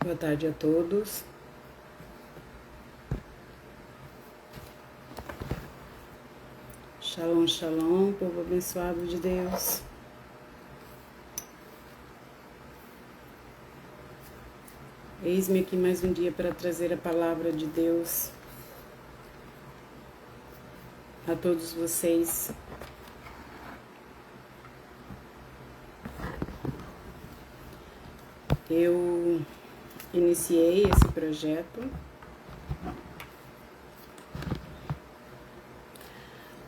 Boa tarde a todos. Shalom, shalom, povo abençoado de Deus. Eis-me aqui mais um dia para trazer a palavra de Deus a todos vocês. Eu iniciei esse projeto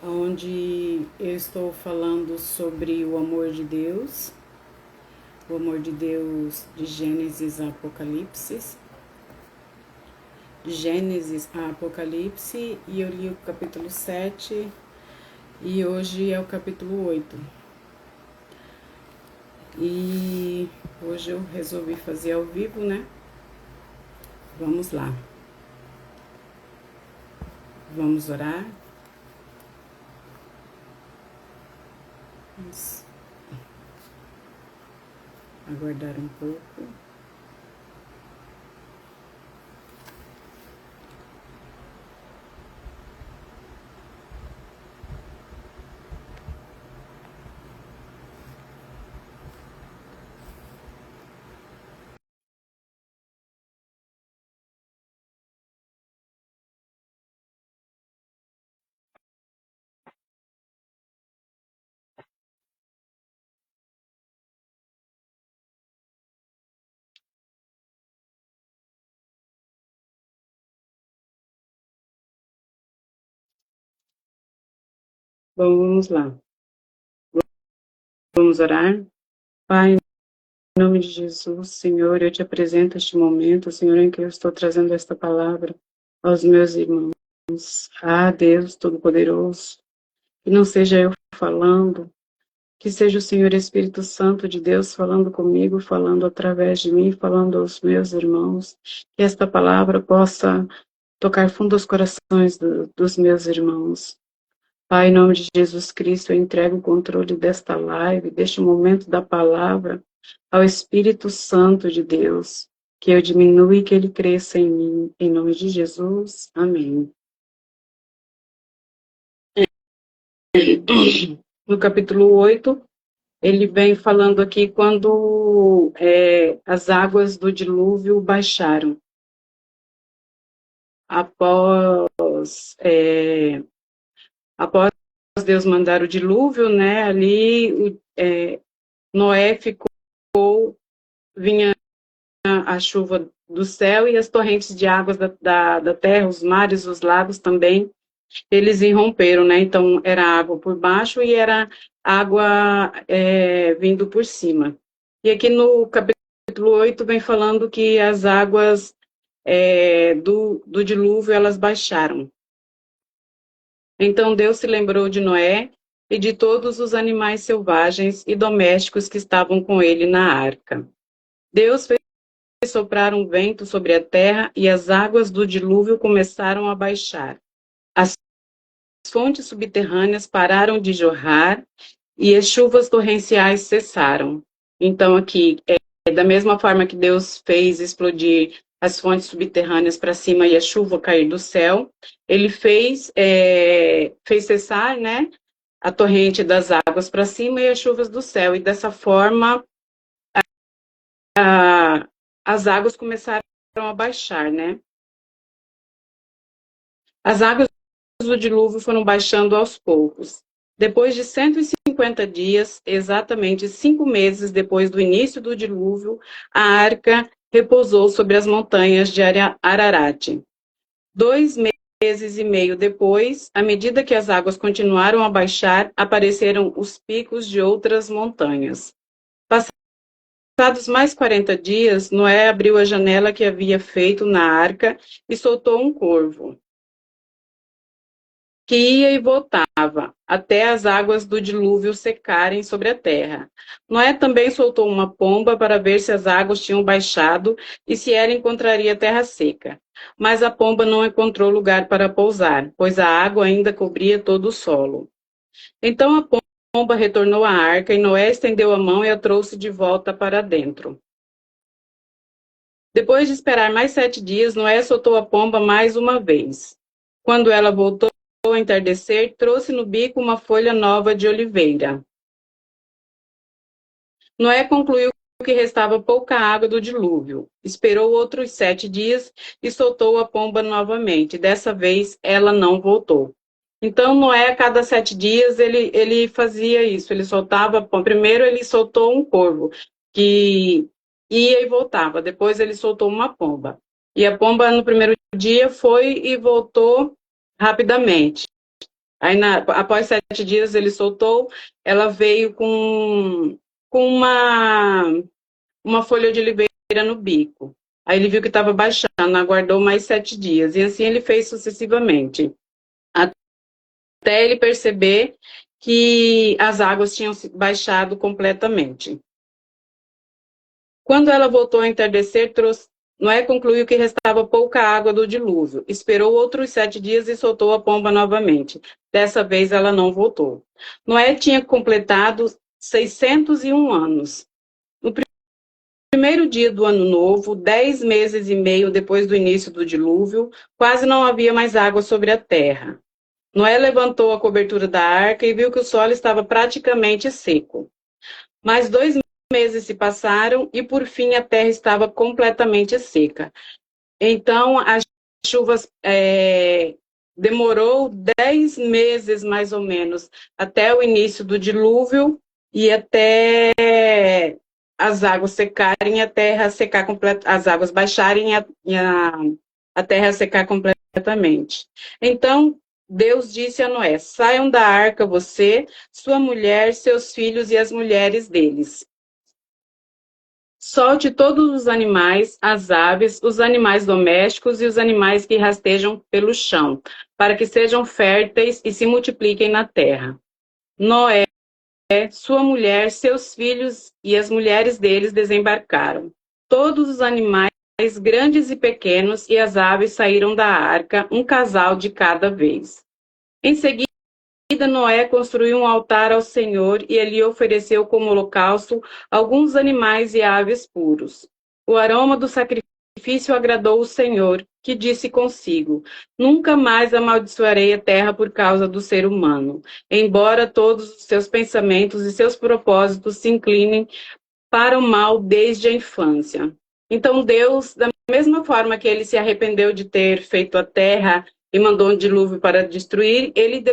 onde eu estou falando sobre o amor de Deus de Gênesis a Apocalipse. De Gênesis a Apocalipse, e eu li o capítulo 7 e hoje é o capítulo 8. E hoje eu resolvi fazer ao vivo, né? Vamos lá. Vamos orar. Vamos aguardar um pouco. Bom, vamos lá. Vamos orar. Pai, em nome de Jesus, Senhor, eu te apresento este momento, Senhor, em que eu estou trazendo esta palavra aos meus irmãos. Ah, Deus Todo-Poderoso, que não seja eu falando, que seja o Senhor Espírito Santo de Deus falando comigo, falando através de mim, falando aos meus irmãos, que esta palavra possa tocar fundo aos corações dos meus irmãos. Pai, em nome de Jesus Cristo, eu entrego o controle desta live, deste momento da palavra, ao Espírito Santo de Deus, que eu diminua e que ele cresça em mim. Em nome de Jesus, amém. No capítulo 8, ele vem falando aqui quando as águas do dilúvio baixaram. Após Deus mandar o dilúvio, né, ali Noé vinha a chuva do céu e as torrentes de águas da terra, os mares, os lagos também, eles irromperam, né? Então era água por baixo e era água vindo por cima. E aqui no capítulo 8 vem falando que as águas do dilúvio, elas baixaram. Então Deus se lembrou de Noé e de todos os animais selvagens e domésticos que estavam com ele na arca. Deus fez soprar um vento sobre a terra e as águas do dilúvio começaram a baixar. As fontes subterrâneas pararam de jorrar e as chuvas torrenciais cessaram. Então aqui, da mesma forma que Deus fez explodir as fontes subterrâneas para cima e a chuva cair do céu, ele fez cessar, né, a torrente das águas para cima e as chuvas do céu, e dessa forma as águas começaram a baixar, né? As águas do dilúvio foram baixando aos poucos. Depois de 150 dias, exatamente 5 meses depois do início do dilúvio, a arca repousou sobre as montanhas de Ararat. 2 meses e meio depois, à medida que as águas continuaram a baixar, apareceram os picos de outras montanhas. Passados mais 40 dias, Noé abriu a janela que havia feito na arca e soltou um corvo, que ia e voltava, até as águas do dilúvio secarem sobre a terra. Noé também soltou uma pomba para ver se as águas tinham baixado e se ela encontraria terra seca. Mas a pomba não encontrou lugar para pousar, pois a água ainda cobria todo o solo. Então a pomba retornou à arca e Noé estendeu a mão e a trouxe de volta para dentro. Depois de esperar mais 7 dias, Noé soltou a pomba mais uma vez. Quando ela voltou a entardecer, trouxe no bico uma folha nova de oliveira. Noé concluiu que restava pouca água do dilúvio. Esperou outros 7 dias e soltou a pomba novamente. Dessa vez, ela não voltou. Então, Noé, a cada 7 dias, ele fazia isso. Ele soltava a pomba. Primeiro, ele soltou um corvo, que ia e voltava. Depois, ele soltou uma pomba. E a pomba, no primeiro dia, foi e voltou rapidamente. Aí, após 7 dias, ele soltou, ela veio com uma folha de oliveira no bico. Aí ele viu que estava baixando, aguardou mais 7 dias. E assim ele fez sucessivamente, até ele perceber que as águas tinham baixado completamente. Quando ela voltou a entardecer, Noé concluiu que restava pouca água do dilúvio. Esperou outros 7 dias e soltou a pomba novamente. Dessa vez ela não voltou. Noé tinha completado 601 anos. No primeiro dia do ano novo, 10 meses e meio depois do início do dilúvio, quase não havia mais água sobre a terra. Noé levantou a cobertura da arca e viu que o solo estava praticamente seco. Mais 2 meses se passaram e, por fim, a terra estava completamente seca. Então, as chuvas demorou 10 meses, mais ou menos, até o início do dilúvio e até as águas secarem e a terra secar as águas baixarem e a terra secar completamente. Então, Deus disse a Noé: saiam da arca você, sua mulher, seus filhos e as mulheres deles. Solte todos os animais, as aves, os animais domésticos e os animais que rastejam pelo chão, para que sejam férteis e se multipliquem na terra. Noé, sua mulher, seus filhos e as mulheres deles desembarcaram. Todos os animais, grandes e pequenos, e as aves saíram da arca, um casal de cada vez. Em seguida, Noé construiu um altar ao Senhor e ele ofereceu como holocausto alguns animais e aves puros. O aroma do sacrifício agradou o Senhor, que disse consigo: nunca mais amaldiçoarei a terra por causa do ser humano, embora todos os seus pensamentos e seus propósitos se inclinem para o mal desde a infância. Então Deus, da mesma forma que ele se arrependeu de ter feito a terra e mandou um dilúvio para destruir, ele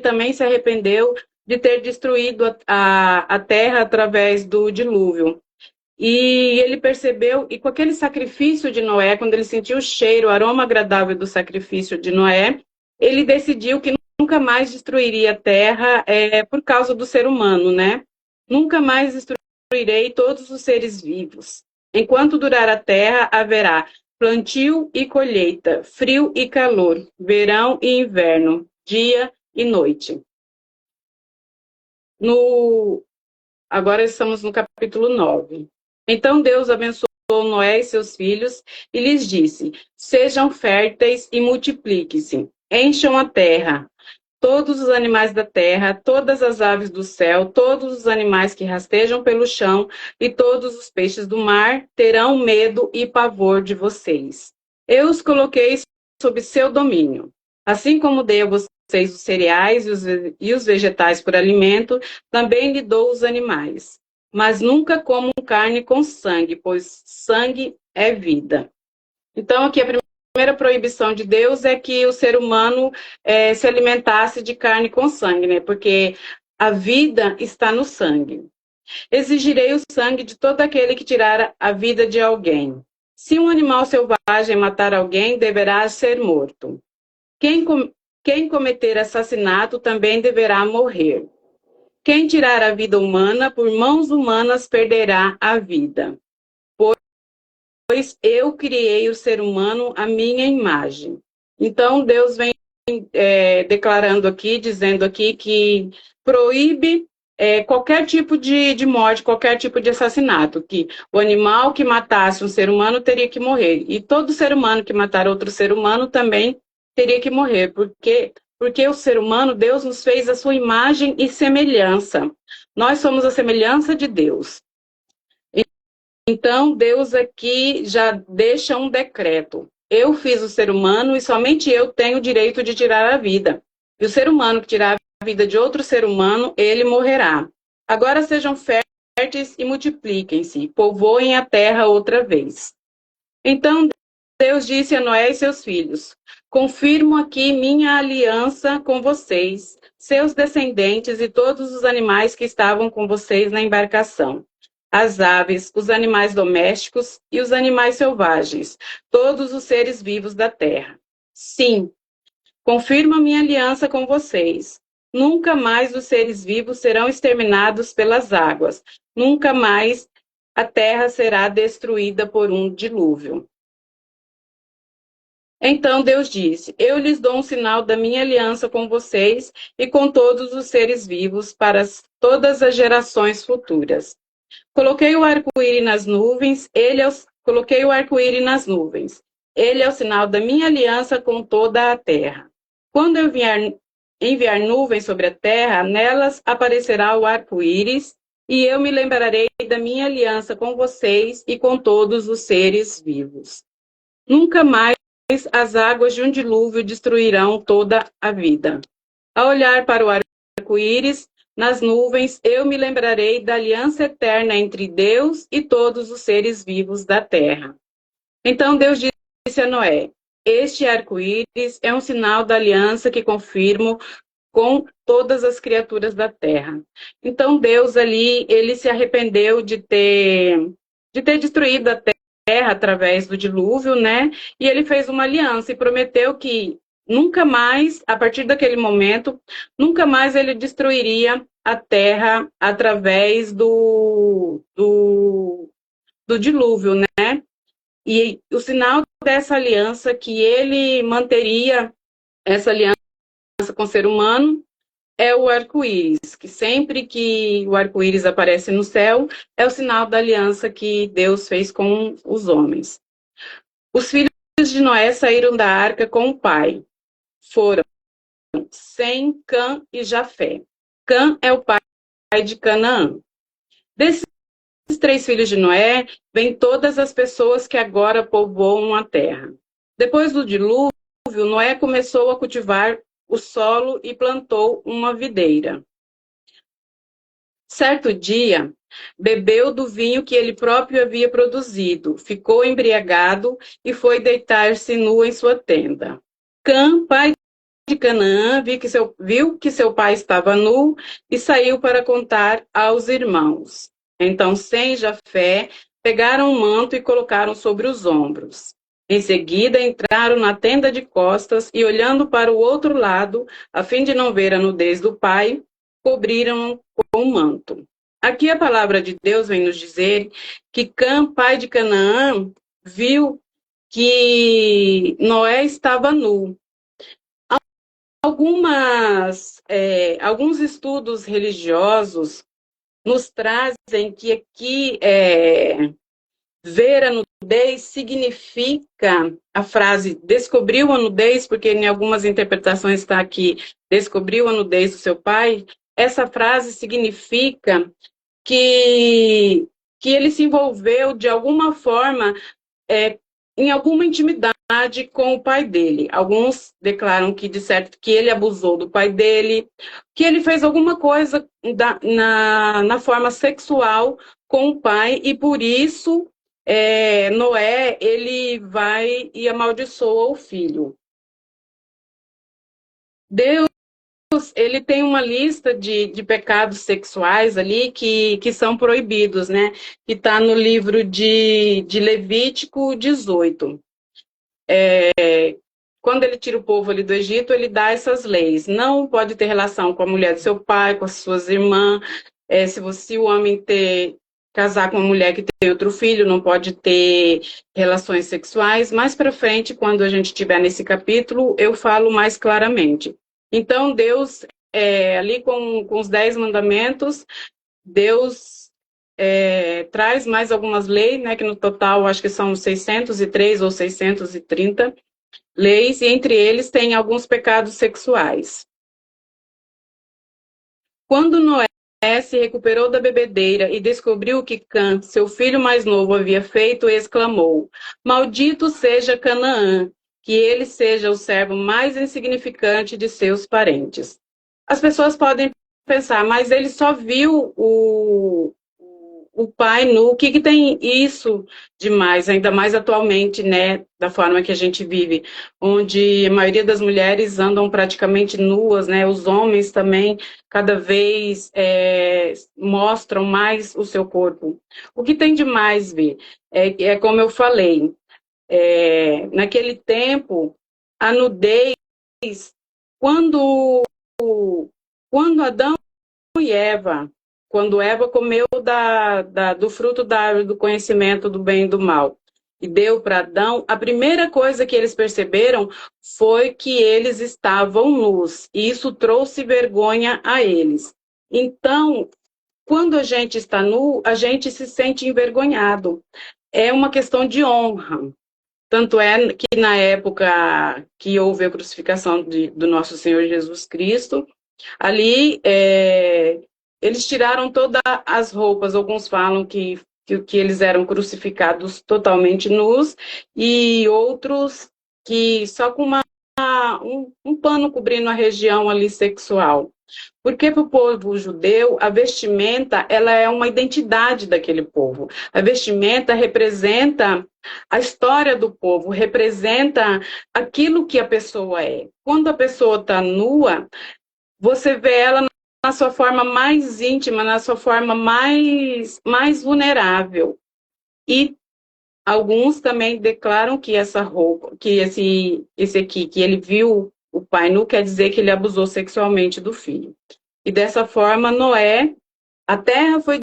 também se arrependeu de ter destruído a terra através do dilúvio. E ele percebeu, e com aquele sacrifício de Noé, quando ele sentiu o cheiro, o aroma agradável do sacrifício de Noé, ele decidiu que nunca mais destruiria a terra por causa do ser humano, né? Nunca mais destruirei todos os seres vivos. Enquanto durar a terra, haverá plantio e colheita, frio e calor, verão e inverno, dia e noite. Agora estamos no capítulo 9. Então Deus abençoou Noé e seus filhos e lhes disse: sejam férteis e multipliquem-se, encham a terra. Todos os animais da terra, todas as aves do céu, todos os animais que rastejam pelo chão e todos os peixes do mar terão medo e pavor de vocês. Eu os coloquei sob seu domínio. Assim como dei a vocês os cereais e os vegetais por alimento, também lhe dou os animais. Mas nunca comam carne com sangue, pois sangue é vida. Então, aqui a primeira proibição de Deus é que o ser humano se alimentasse de carne com sangue, né? Porque a vida está no sangue. Exigirei o sangue de todo aquele que tirar a vida de alguém. Se um animal selvagem matar alguém, deverá ser morto. Quem cometer assassinato também deverá morrer. Quem tirar a vida humana por mãos humanas perderá a vida. Pois eu criei o ser humano à minha imagem. Então, Deus vem declarando aqui, dizendo aqui que proíbe qualquer tipo de morte, qualquer tipo de assassinato, que o animal que matasse um ser humano teria que morrer, e todo ser humano que matar outro ser humano também teria que morrer, porque o ser humano, Deus nos fez a sua imagem e semelhança. Nós somos a semelhança de Deus. Então, Deus aqui já deixa um decreto. Eu fiz o ser humano e somente eu tenho o direito de tirar a vida. E o ser humano que tirar a vida de outro ser humano, ele morrerá. Agora sejam férteis e multipliquem-se, povoem a terra outra vez. Então, Deus disse a Noé e seus filhos: confirmo aqui minha aliança com vocês, seus descendentes e todos os animais que estavam com vocês na embarcação. As aves, os animais domésticos e os animais selvagens, todos os seres vivos da terra. Sim, confirmo minha aliança com vocês. Nunca mais os seres vivos serão exterminados pelas águas. Nunca mais a terra será destruída por um dilúvio. Então Deus disse: eu lhes dou um sinal da minha aliança com vocês e com todos os seres vivos para todas as gerações futuras. Coloquei o arco-íris nas nuvens, coloquei o arco-íris nas nuvens. Ele é o sinal da minha aliança com toda a terra. Quando eu enviar nuvens sobre a terra, nelas aparecerá o arco-íris, e eu me lembrarei da minha aliança com vocês e com todos os seres vivos. Nunca mais as águas de um dilúvio destruirão toda a vida. Ao olhar para o arco-íris nas nuvens, eu me lembrarei da aliança eterna entre Deus e todos os seres vivos da terra. Então Deus disse a Noé: este arco-íris é um sinal da aliança que confirmo com todas as criaturas da terra. Então Deus ali, ele se arrependeu de ter destruído a terra através do dilúvio, né? E ele fez uma aliança e prometeu que nunca mais, a partir daquele momento, nunca mais ele destruiria a terra através do dilúvio, né? E o sinal dessa aliança que ele manteria essa aliança com o ser humano é o arco-íris, que sempre que o arco-íris aparece no céu, é o sinal da aliança que Deus fez com os homens. Os filhos de Noé saíram da arca com o pai. Foram Sem, Cã e Jafé. Cã é o pai de Canaã. Desses 3 filhos de Noé, vêm todas as pessoas que agora povoam a terra. Depois do dilúvio, Noé começou a cultivar o solo e plantou uma videira. Certo dia, bebeu do vinho que ele próprio havia produzido, ficou embriagado e foi deitar-se nu em sua tenda. Cã, pai de Canaã, viu que seu pai estava nu e saiu para contar aos irmãos. Então Sem e Jafé pegaram um manto e colocaram sobre os ombros. Em seguida, entraram na tenda de costas e, olhando para o outro lado, a fim de não ver a nudez do pai, cobriram com um manto. Aqui a palavra de Deus vem nos dizer que Cã, pai de Canaã, viu que Noé estava nu. Alguns estudos religiosos nos trazem que aqui ver a nudez significa, a frase descobriu a nudez, porque em algumas interpretações está aqui, descobriu a nudez do seu pai. Essa frase significa que ele se envolveu de alguma forma em alguma intimidade com o pai dele. Alguns declaram que, de certo, que ele abusou do pai dele, que ele fez alguma coisa na forma sexual com o pai, e por isso Noé, ele vai e amaldiçoa o filho. Deus, ele tem uma lista de pecados sexuais ali que são proibidos, né? Que está no livro de Levítico 18. Quando ele tira o povo ali do Egito, ele dá essas leis. Não pode ter relação com a mulher do seu pai, com as suas irmãs. Se o homem casar com uma mulher que tem outro filho, não pode ter relações sexuais. Mais para frente, quando a gente estiver nesse capítulo, eu falo mais claramente. Então, Deus, ali com os 10 mandamentos, Deus traz mais algumas leis, né, que no total acho que são 603 ou 630 leis, e entre eles tem alguns pecados sexuais. Quando Noé se recuperou da bebedeira e descobriu o que Cã, seu filho mais novo, havia feito, exclamou: Maldito seja Canaã, que ele seja o servo mais insignificante de seus parentes. As pessoas podem pensar, mas ele só viu o pai nu. O que tem isso demais, ainda mais atualmente, né, da forma que a gente vive, onde a maioria das mulheres andam praticamente nuas, né, os homens também cada vez mostram mais o seu corpo. O que tem de mais, Vi? É como eu falei, naquele tempo, a nudez, quando, quando Adão e Eva, quando Eva comeu do fruto da árvore do conhecimento do bem e do mal, e deu para Adão, a primeira coisa que eles perceberam foi que eles estavam nus, e isso trouxe vergonha a eles. Então, quando a gente está nu, a gente se sente envergonhado. É uma questão de honra. Tanto é que na época que houve a crucificação do nosso Senhor Jesus Cristo, ali eles tiraram todas as roupas. Alguns falam que eles eram crucificados totalmente nus, e outros que só com um pano cobrindo a região ali sexual. Porque para o povo judeu, a vestimenta ela é uma identidade daquele povo. A vestimenta representa a história do povo, representa aquilo que a pessoa é. Quando a pessoa está nua, você vê ela na sua forma mais íntima, na sua forma mais vulnerável. E alguns também declaram que essa roupa, que esse aqui, que ele viu o pai nu, quer dizer que ele abusou sexualmente do filho. E dessa forma, Noé, a terra foi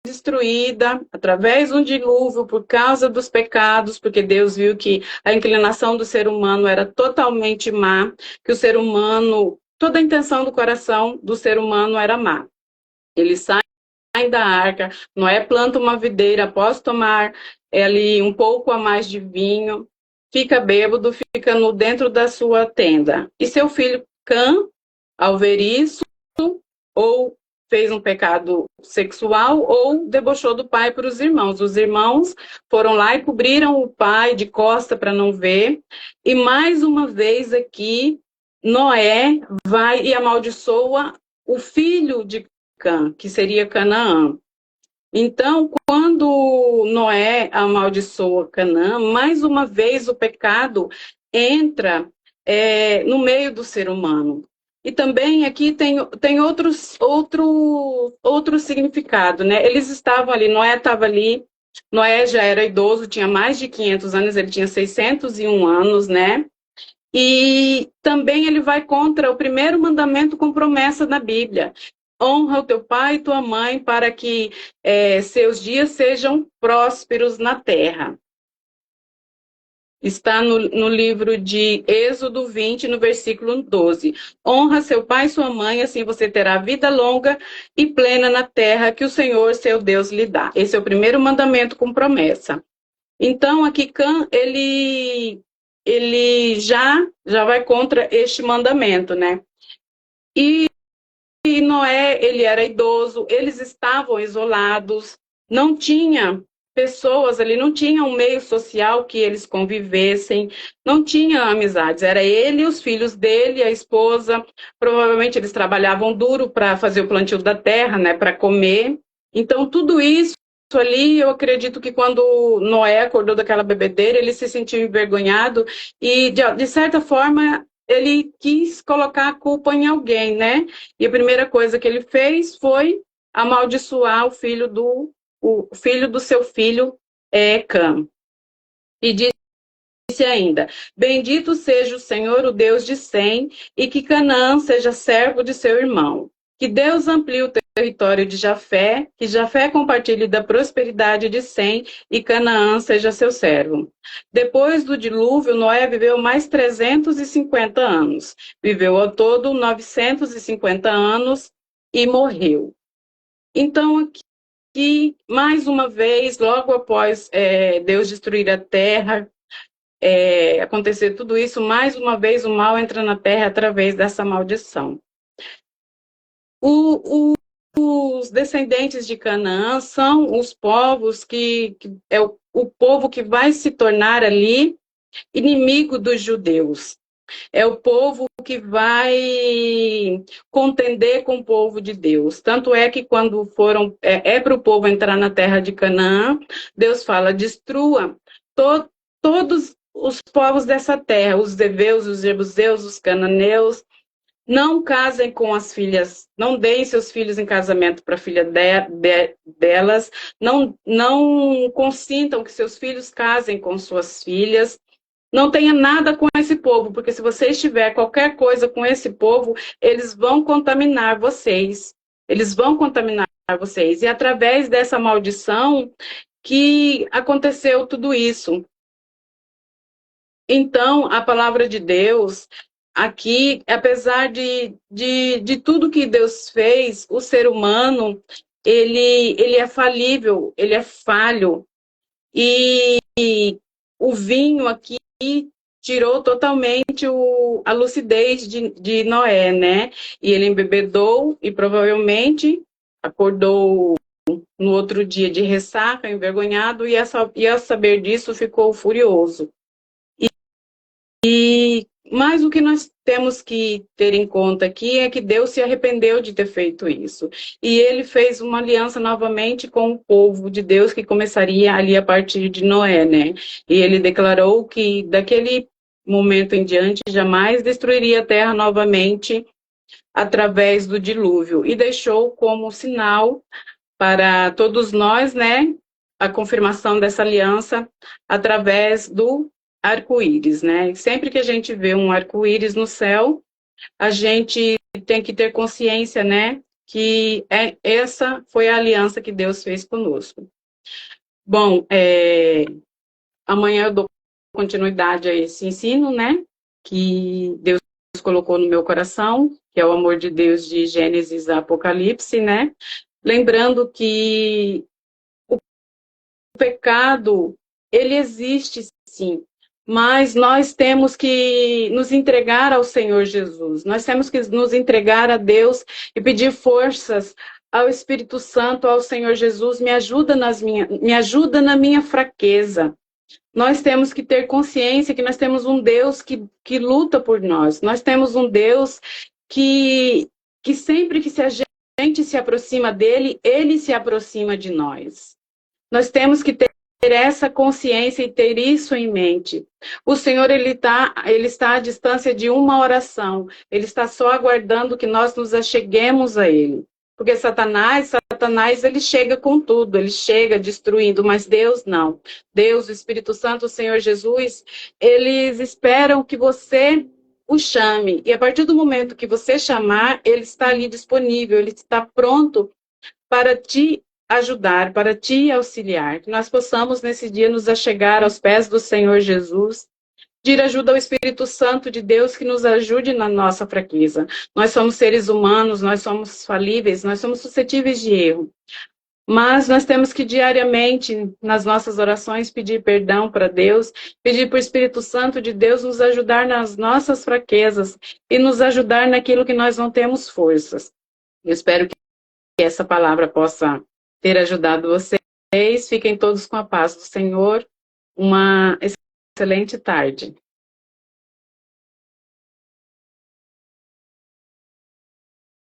destruída através de um dilúvio por causa dos pecados, porque Deus viu que a inclinação do ser humano era totalmente má, que o ser humano, toda a intenção do coração do ser humano era má. Ele sai da arca, Noé planta uma videira após tomar ali um pouco a mais de vinho, fica bêbado, fica dentro da sua tenda. E seu filho Cã, ao ver isso, ou fez um pecado sexual ou debochou do pai para os irmãos. Os irmãos foram lá e cobriram o pai de costa para não ver. E mais uma vez aqui, Noé vai e amaldiçoa o filho de Cã, que seria Canaã. Então, quando Noé amaldiçoa Canaã, mais uma vez o pecado entra no meio do ser humano. E também aqui tem outro significado, né? Eles estavam ali, Noé estava ali, Noé já era idoso, tinha mais de 500 anos, ele tinha 601 anos, né? E também ele vai contra o primeiro mandamento com promessa na Bíblia. Honra o teu pai e tua mãe para que seus dias sejam prósperos na terra. Está no livro de Êxodo 20, no versículo 12. Honra seu pai e sua mãe, assim você terá vida longa e plena na terra que o Senhor, seu Deus, lhe dá. Esse é o primeiro mandamento com promessa. Então, aqui, Cã, ele já vai contra este mandamento, né? E Noé, ele era idoso, eles estavam isolados, não tinha pessoas ali, não tinha um meio social que eles convivessem, não tinha amizades, era ele e os filhos dele, a esposa, provavelmente eles trabalhavam duro para fazer o plantio da terra, né, para comer. Então, tudo isso ali, eu acredito que quando Noé acordou daquela bebedeira, ele se sentiu envergonhado e, de certa forma, ele quis colocar a culpa em alguém, né? E a primeira coisa que ele fez foi amaldiçoar o filho do seu filho, Cã. E disse ainda: Bendito seja o Senhor, o Deus de Sem, e que Canaã seja servo de seu irmão. Que Deus amplie o território de Jafé, que Jafé compartilhe da prosperidade de Sem e Canaã seja seu servo. Depois do dilúvio, Noé viveu mais 350 anos. Viveu ao todo 950 anos e morreu. Então, aqui, mais uma vez, logo após Deus destruir a terra, acontecer tudo isso, mais uma vez o mal entra na terra através dessa maldição. os descendentes de Canaã são os povos que é o povo que vai se tornar ali inimigo dos judeus. É o povo que vai contender com o povo de Deus. Tanto é que quando foram para o povo entrar na terra de Canaã, Deus fala: destrua todos os povos dessa terra, os heveus, os jebuseus, os cananeus. Não casem com as filhas, não deem seus filhos em casamento para a filha delas, não consintam que seus filhos casem com suas filhas. Não tenha nada com esse povo, porque se você estiver qualquer coisa com esse povo, eles vão contaminar vocês. Eles vão contaminar vocês. E através dessa maldição que aconteceu tudo isso. Então, a palavra de Deus, aqui, apesar de tudo que Deus fez, o ser humano, ele é falível, ele é falho. E o vinho aqui tirou totalmente a lucidez de Noé, né? E ele embebedou e provavelmente acordou no outro dia de ressaca, envergonhado, e ao saber disso ficou furioso. Mas o que nós temos que ter em conta aqui é que Deus se arrependeu de ter feito isso. E ele fez uma aliança novamente com o povo de Deus, que começaria ali a partir de Noé, né? E ele declarou que daquele momento em diante jamais destruiria a terra novamente através do dilúvio. E deixou como sinal para todos nós, né, a confirmação dessa aliança através do arco-íris, né? Sempre que a gente vê um arco-íris no céu, a gente tem que ter consciência, né, que essa foi a aliança que Deus fez conosco. Bom, amanhã eu dou continuidade a esse ensino, né, que Deus colocou no meu coração, que é o amor de Deus de Gênesis a Apocalipse, né? Lembrando que o pecado, ele existe sim, mas nós temos que nos entregar ao Senhor Jesus, nós temos que nos entregar a Deus e pedir forças ao Espírito Santo, ao Senhor Jesus, me ajuda na minha fraqueza. Nós temos que ter consciência que nós temos um Deus que luta por nós temos um Deus que sempre que a gente se aproxima dele, ele se aproxima de nós. Nós temos que ter essa consciência e ter isso em mente. O Senhor, ele está à distância de uma oração. Ele está só aguardando que nós nos acheguemos a ele. Porque Satanás, ele chega com tudo, ele chega destruindo, mas Deus não. Deus, o Espírito Santo, o Senhor Jesus, eles esperam que você o chame. E a partir do momento que você chamar, ele está ali disponível, ele está pronto para te ajudar, para te auxiliar. Que nós possamos, nesse dia, nos achegar aos pés do Senhor Jesus, pedir ajuda ao Espírito Santo de Deus que nos ajude na nossa fraqueza. Nós somos seres humanos, nós somos falíveis, nós somos suscetíveis de erro. Mas nós temos que diariamente, nas nossas orações, pedir perdão para Deus, pedir para o Espírito Santo de Deus nos ajudar nas nossas fraquezas e nos ajudar naquilo que nós não temos forças. Eu espero que essa palavra possa ter ajudado vocês. Fiquem todos com a paz do Senhor. Uma excelente tarde.